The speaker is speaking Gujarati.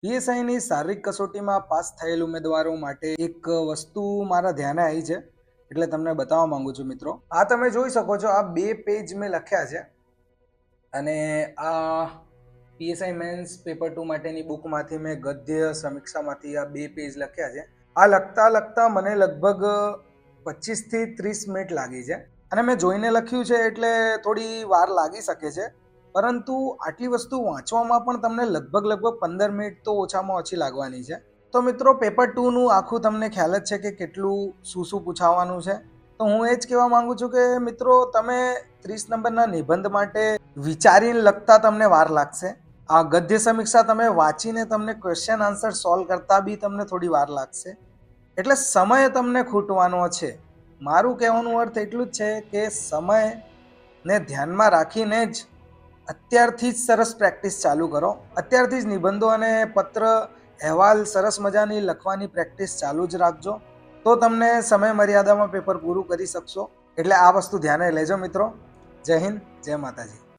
પીએસઆઈની શારીરિક કસોટીમાં પાસ થયેલ ઉમેદવારો માટે એક વસ્તુ મારા ધ્યાને આવી છે, એટલે તમને બતાવવા માંગુ છું મિત્રો. આ તમે જોઈ શકો છો, આ 2 પેજ મેં લખ્યા છે અને આ પીએસઆઈ મેન્સ પેપર 2 માટેની બુકમાંથી મેં ગદ્ય સમીક્ષામાંથી આ 2 પેજ લખ્યા છે. આ લખતા મને લગભગ 25 થી 30 મિનિટ લાગી છે અને મેં જોઈને લખ્યું છે એટલે થોડી વાર લાગી શકે છે, પરંતુ આટલી વસ્તુ વાંચવામાં પણ તમને લગભગ 15 મિનિટ તો ઓછામાં ઓછી લાગવાની છે. તો મિત્રો, પેપર 2 નું આખું તમને ખ્યાલ જ છે કે કેટલું શું પૂછાવાનું છે. તો હું એ જ કહેવા માંગુ છું કે મિત્રો, તમે 30 નંબરના નિબંધ માટે વિચારીને લખતા તમને વાર લાગશે. આ ગદ્ય સમીક્ષા તમે વાંચીને તમને ક્વેશ્ચન આન્સર સોલ્વ કરતા બી તમને થોડી વાર લાગશે, એટલે સમય તમને ખૂટવાનો છે. મારું કહેવાનું અર્થ એટલું જ છે કે સમયને ધ્યાનમાં રાખીને જ અત્યારથી જ સરસ પ્રેક્ટિસ ચાલુ કરો. અત્યારથી જ નિબંધો અને પત્ર અહેવાલ સરસ મજાની લખવાની પ્રેક્ટિસ ચાલુ જ રાખજો, તો તમને સમય મર્યાદામાં પેપર પૂરું કરી શકશો. એટલે આ વસ્તુ ધ્યાને લેજો મિત્રો. જય હિન્દ, જય માતાજી.